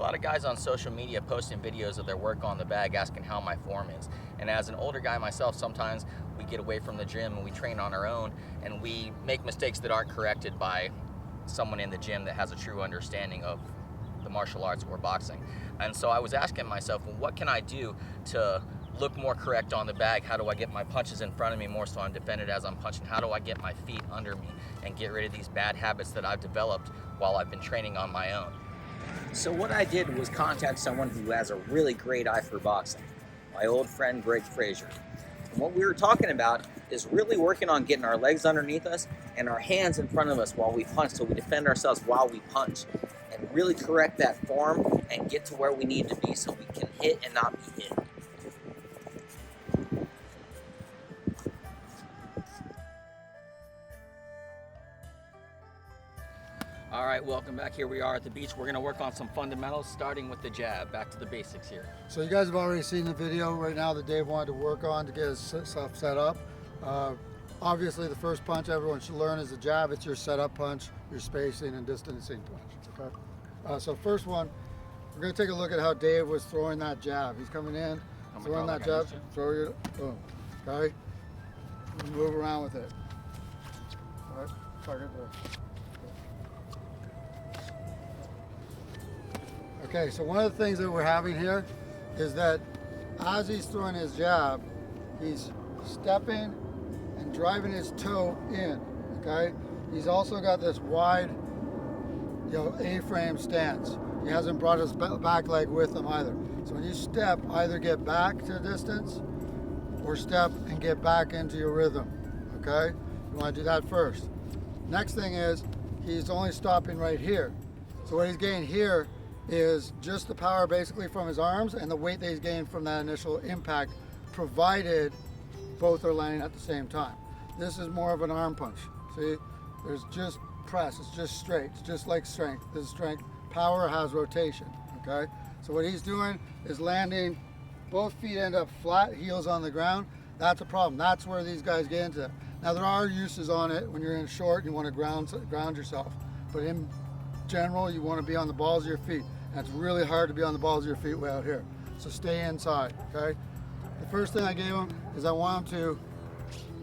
lot of guys on social media posting videos of their work on the bag asking how my form is. And as an older guy myself, sometimes we get away from the gym and we train on our own and we make mistakes that aren't corrected by someone in the gym that has a true understanding of the martial arts or boxing. And so I was asking myself, well, what can I do to look more correct on the bag? How do I get my punches in front of me more so I'm defended as I'm punching? How do I get my feet under me and get rid of these bad habits that I've developed while I've been training on my own? So what I did was contact someone who has a really great eye for boxing, my old friend Greg Frazier. And what we were talking about is really working on getting our legs underneath us and our hands in front of us while we punch, so we defend ourselves while we punch, and really correct that form and get to where we need to be so we can hit and not be hit. All right, welcome back. Here we are at the beach. We're going to work on some fundamentals, starting with the jab. Back to the basics here. So you guys have already seen the video right now that Dave wanted to work on to get his stuff set up. Obviously, the first punch everyone should learn is the jab. It's your setup punch, your spacing and distancing punch. Okay. So first one, we're going to take a look at how Dave was throwing that jab. He's coming in, throwing that jab, throw your, boom. Okay. Move around with it. All right. Target there. Okay, so one of the things that we're having here is that as he's throwing his jab, he's stepping and driving his toe in, okay? He's also got this wide, A-frame stance. He hasn't brought his back leg with him either. So when you step, either get back to a distance or step and get back into your rhythm, okay? You wanna do that first. Next thing is, he's only stopping right here. So what he's getting here is just the power basically from his arms and the weight that he's gained from that initial impact, provided both are landing at the same time. This is more of an arm punch. See, there's just press, it's just straight, it's just like strength. This is strength. Power has rotation, okay? So what he's doing is landing, both feet end up flat, heels on the ground. That's a problem. That's where these guys get into it. Now there are uses on it when you're in short and you want to ground yourself, but in general, you want to be on the balls of your feet. And it's really hard to be on the balls of your feet way out here. So stay inside, okay? The first thing I gave him is I want him to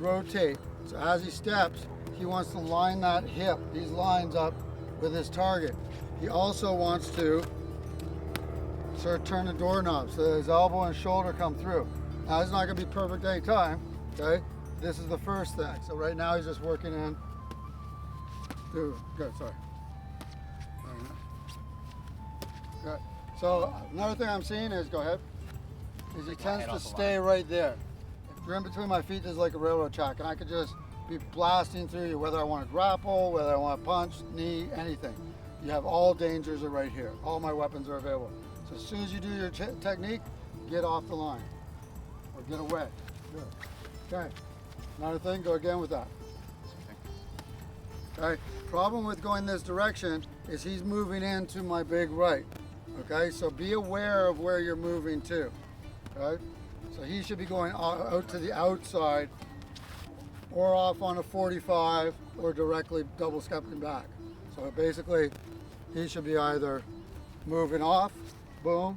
rotate. So as he steps, he wants to line that hip, these lines up with his target. He also wants to sort of turn the doorknob so that his elbow and shoulder come through. Now, it's not going to be perfect any time, okay? This is the first thing. So right now he's just working in. Good, sorry. Good. So another thing I'm seeing is, go ahead, is he tends to stay right there. If you're in between my feet, there's like a railroad track, and I could just be blasting through you, whether I want to grapple, whether I want to punch, knee, anything. You have all dangers are right here. All my weapons are available. So as soon as you do your technique, get off the line or get away. Good. Okay. Another thing, go again with that. Okay. Problem with going this direction is he's moving into my big right. Okay, so be aware of where you're moving to. Okay, so he should be going out to the outside or off on a 45 or directly double stepping back. So basically, he should be either moving off, boom,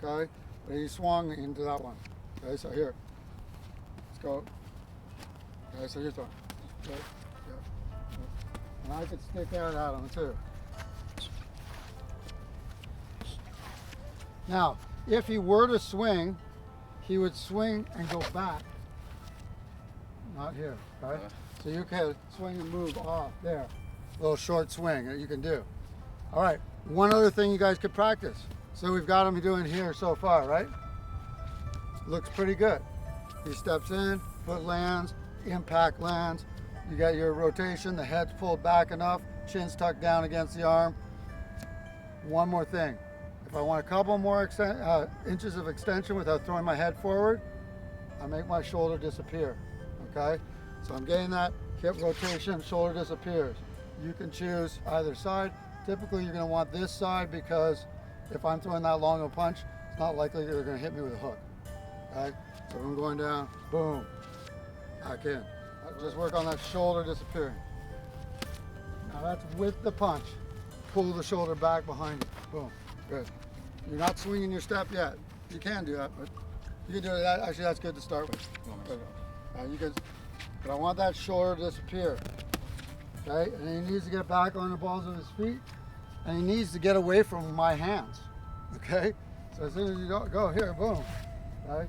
okay, but he swung into that one. Okay, so here, let's go. Okay, so here's one. Okay, yeah. And I could stick out at him too. Now, if he were to swing, he would swing and go back. Not here, right? So you can swing and move off there. A little short swing that you can do. All right, one other thing you guys could practice. So we've got him doing here so far, right? Looks pretty good. He steps in, foot lands, impact lands. You got your rotation, the head's pulled back enough, chin's tucked down against the arm. One more thing. If I want a couple more inches of extension without throwing my head forward, I make my shoulder disappear, okay? So I'm getting that hip rotation, shoulder disappears. You can choose either side. Typically you're gonna want this side because if I'm throwing that long of a punch, it's not likely they're gonna hit me with a hook, okay? So I'm going down, boom, back in. Just work on that shoulder disappearing. Now that's with the punch. Pull the shoulder back behind you, boom, good. You're not swinging your step yet. You can do that, but you can do that. Actually, that's good to start with. You can, but I want that shoulder to disappear. Okay, and he needs to get back on the balls of his feet, and he needs to get away from my hands. Okay, so as soon as you go here, boom. Okay,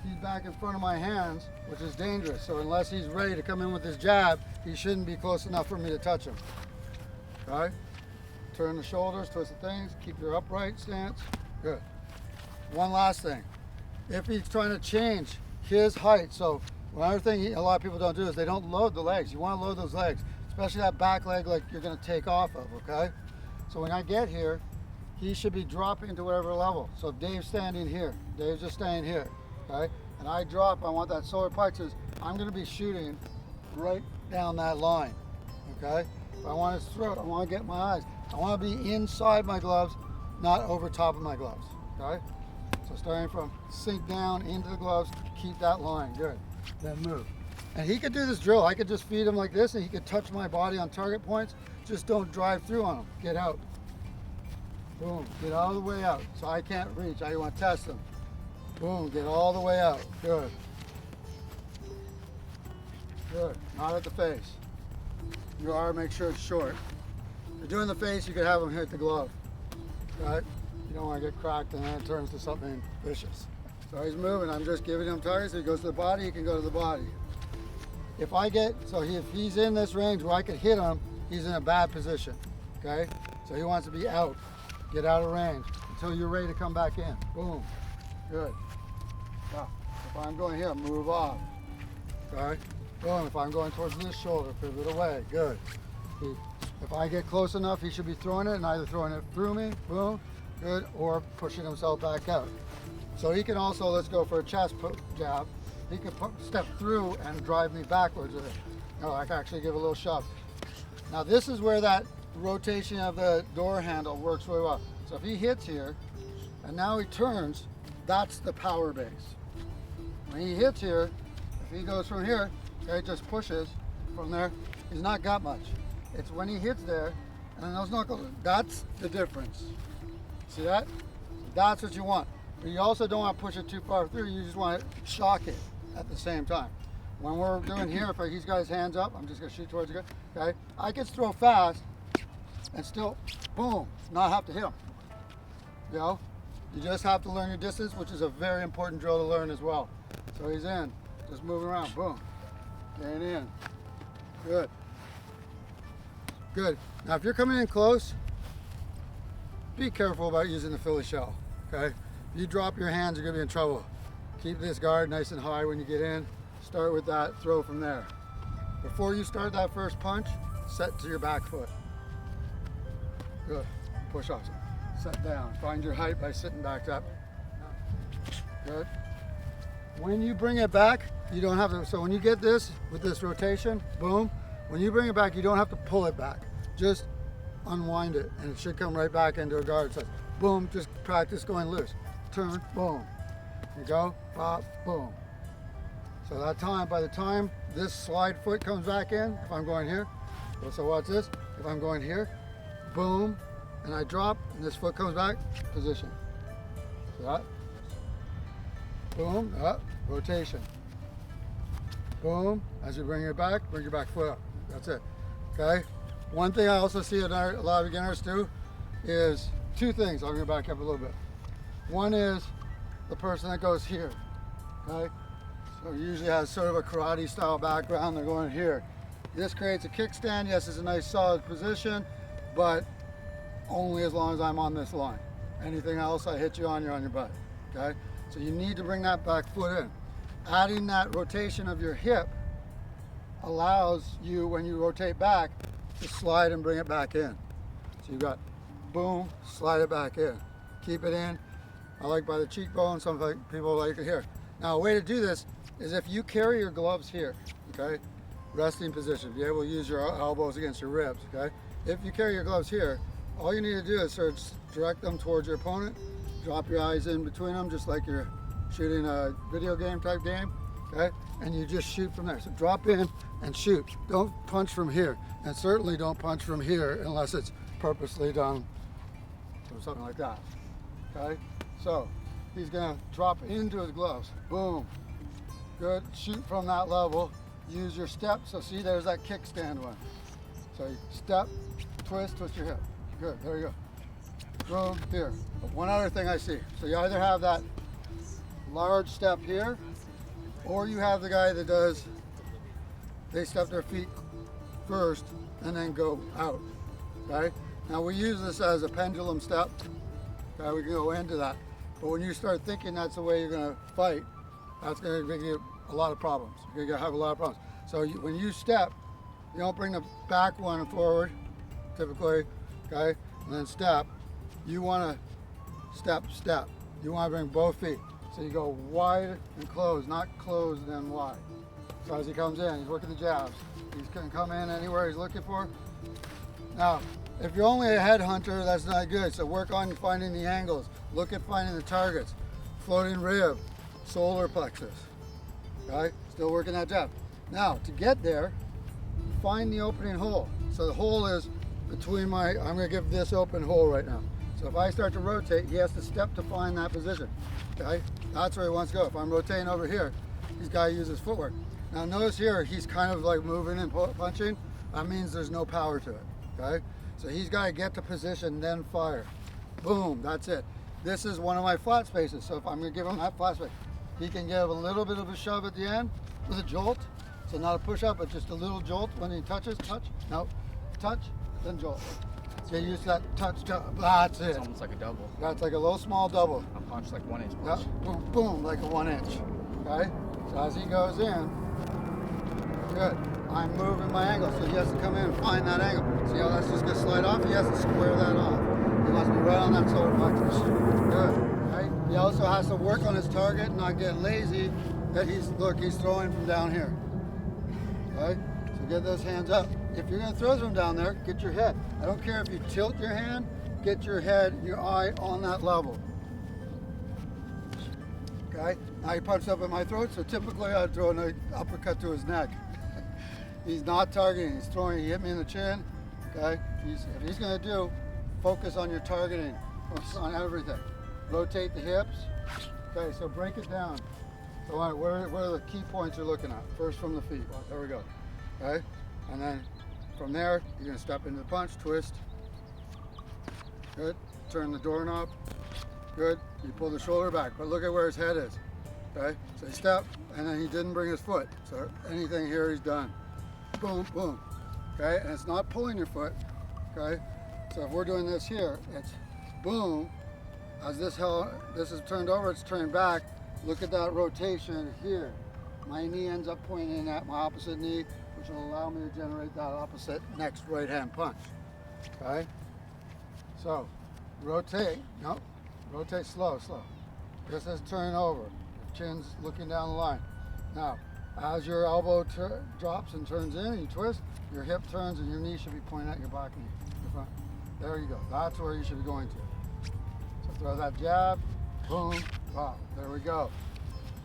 he's back in front of my hands, which is dangerous. So unless he's ready to come in with his jab, he shouldn't be close enough for me to touch him. Okay, turn the shoulders, twist the things, keep your upright stance. Good. One last thing, if he's trying to change his height, so another thing a lot of people don't do is they don't load the legs. You want to load those legs, especially that back leg like you're going to take off of, okay? So when I get here, he should be dropping to whatever level. So if Dave's standing here, Dave's just staying here, okay? And I drop, I want that solar plexus, I'm going to be shooting right down that line, okay? If I want his throat, I want to get my eyes. I want to be inside my gloves, not over top of my gloves, okay? So starting from sink down into the gloves, keep that line, good. Then move. And he could do this drill. I could just feed him like this and he could touch my body on target points. Just don't drive through on him. Get out. Boom, get all the way out. So I can't reach, I want to test him. Boom, get all the way out, good. Good, not at the face. Your arm, make sure it's short. If you're doing the face, you could have him hit the glove, right? You don't want to get cracked and then it turns to something vicious. So he's moving, I'm just giving him targets. If he goes to the body, he can go to the body. If I get, so if he's in this range where I could hit him, he's in a bad position, okay? So he wants to be out, get out of range until you're ready to come back in. Boom, good. Now, if I'm going here, move off, okay? Boom, if I'm going towards this shoulder, pivot away, good. If I get close enough, he should be throwing it and either throwing it through me, boom, good, or pushing himself back out. So he can also, let's go for a chest jab. He can step through and drive me backwards with it. No, I can actually give a little shove. Now this is where that rotation of the door handle works really well. So if he hits here, and now he turns, that's the power base. When he hits here, if he goes from here, okay, just pushes from there, he's not got much. It's when he hits there, and then those knuckles, that's the difference. See that? That's what you want. But you also don't want to push it too far through, you just want to shock it at the same time. When we're doing here, if he's got his hands up, I'm just going to shoot towards the guy, okay? I can throw fast and still, boom, not have to hit him. You know? You just have to learn your distance, which is a very important drill to learn as well. So he's in, just moving around, boom, getting in, good. Good. Now if you're coming in close, be careful about using the Philly shell, okay? If you drop your hands, you're gonna be in trouble. Keep this guard nice and high when you get in. Start with that, throw from there. Before you start that first punch, set to your back foot. Good, push off, set down. Find your height by sitting back up. Good. When you bring it back, you don't have to, so when you get this, with this rotation, boom, when you bring it back, you don't have to pull it back. Just unwind it, and it should come right back into a guard. So boom, just practice going loose. Turn, boom. You go, pop, boom. So that time, by the time this slide foot comes back in, if I'm going here, so watch this, if I'm going here, boom, and I drop, and this foot comes back, position. See that? Boom, up, rotation. Boom, as you bring your back foot up. That's it, okay? One thing I also see a lot of beginners do is two things. I'm gonna back up a little bit. One is the person that goes here, okay? So usually has sort of a karate style background, they're going here. This creates a kickstand. Yes, it's a nice solid position, but only as long as I'm on this line. Anything else, I hit you on, you're on your butt, okay? So you need to bring that back foot in. Adding that rotation of your hip allows you, when you rotate back, to slide and bring it back in. So you've got boom, slide it back in. Keep it in. I like by the cheekbone, some people like it here. Now a way to do this is if you carry your gloves here, okay? Resting position, be able to use your elbows against your ribs, okay? If you carry your gloves here, all you need to do is sort of direct them towards your opponent, drop your eyes in between them, just like you're shooting a video game type game, okay? And you just shoot from there. So drop in and shoot. Don't punch from here, and certainly don't punch from here unless it's purposely done or something like that. Okay, so he's gonna drop into his gloves. Boom. Good. Shoot from that level. Use your step. So see, there's that kickstand one. So you step, twist your hip. Good. There you go. Boom. Here. One other thing I see. So you either have that large step here, or you have the guy that does, they step their feet first and then go out. Okay. Now we use this as a pendulum step. Okay, we can go into that. But when you start thinking that's the way you're going to fight, that's going to give you a lot of problems. You're going to have a lot of problems. So when you step, you don't bring the back one forward, typically, okay, and then step. You want to step. You want to bring both feet. So you go wide and close, not close then wide. So as he comes in, he's working the jabs. He's going to come in anywhere he's looking for. Now, if you're only a headhunter, that's not good. So work on finding the angles. Look at finding the targets. Floating rib, solar plexus. Okay, still working that jab. Now, to get there, find the opening hole. So the hole is between I'm gonna give this open hole right now. So if I start to rotate, he has to step to find that position. Okay, that's where he wants to go. If I'm rotating over here, he's gotta use his footwork. Now notice here, he's kind of like moving and punching. That means there's no power to it, okay? So he's gotta get to position, then fire. Boom, that's it. This is one of my flat spaces. So if I'm gonna give him that flat space, he can give a little bit of a shove at the end with a jolt. So not a push up, but just a little jolt when he touches, touch, no, touch, then jolt. Get used to that touch, that's it. It's almost like a double. That's like a little small double. A punch like 1 inch Yeah, punch. boom, boom, like a 1 inch. Okay? So as he goes in, good. I'm moving my angle, so he has to come in and find that angle. See how that's just gonna slide off? He has to square that off. He wants to be right on that solar plexus. Good. Right? He also has to work on his target, not get lazy. That he's throwing from down here. Okay? So get those hands up. If you're gonna throw from down there, get your head. I don't care if you tilt your hand, get your head, your eye on that level. Okay? Now he punched up at my throat, so typically I'd throw an uppercut to his neck. He's not targeting, he's throwing, he hit me in the chin. Okay? If he's gonna do, focus on your targeting, focus on everything. Rotate the hips. Okay, so break it down. So where are the key points you're looking at? First from the feet. There we go. Okay? And then from there, you're going to step into the punch, twist. Good. Turn the doorknob. Good. You pull the shoulder back, but look at where his head is. Okay? So he stepped, and then he didn't bring his foot. So anything here, he's done. Boom, boom. Okay? And it's not pulling your foot. Okay? So if we're doing this here, it's boom. As this is turned over, it's turned back. Look at that rotation here. My knee ends up pointing at my opposite knee, which will allow me to generate that opposite next right hand punch. Okay? So, rotate. No, rotate slow. This is turn over. Your chin's looking down the line. Now, as your elbow drops and turns in, and you twist, your hip turns and your knee should be pointing at your back knee. Your front. There you go. That's where you should be going to. So throw that jab, boom, wow, there we go.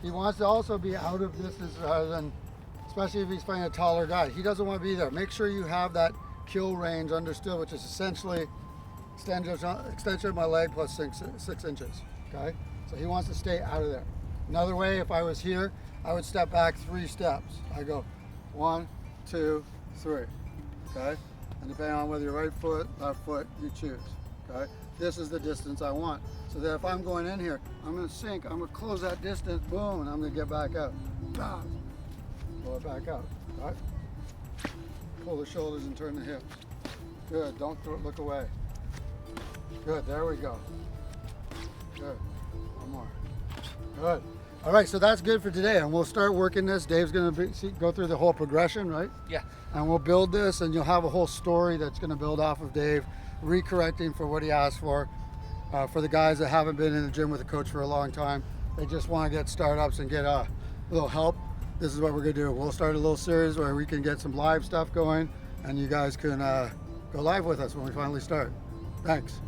He wants to also be out of distance rather than, especially if he's fighting a taller guy. He doesn't want to be there. Make sure you have that kill range understood, which is essentially extension of my leg plus 6 inches, okay? So he wants to stay out of there. Another way, if I was here, I would step back 3 steps. I go 1, 2, 3, okay? And depending on whether you're right foot, left foot, you choose, okay? This is the distance I want. So that if I'm going in here, I'm gonna sink, I'm gonna close that distance, boom, and I'm gonna get back out. Pull it back out, right? Pull the shoulders and turn the hips. Good, don't look away. Good, there we go. Good, one more. Good. All right, so that's good for today, and we'll start working this. Dave's gonna go through the whole progression, right? Yeah. And we'll build this, and you'll have a whole story that's gonna build off of Dave, recorrecting for what he asked for. For the guys that haven't been in the gym with a coach for a long time, they just want to get startups and get a little help. This is what we're gonna do. We'll start a little series where we can get some live stuff going, and you guys can go live with us when we finally start. Thanks.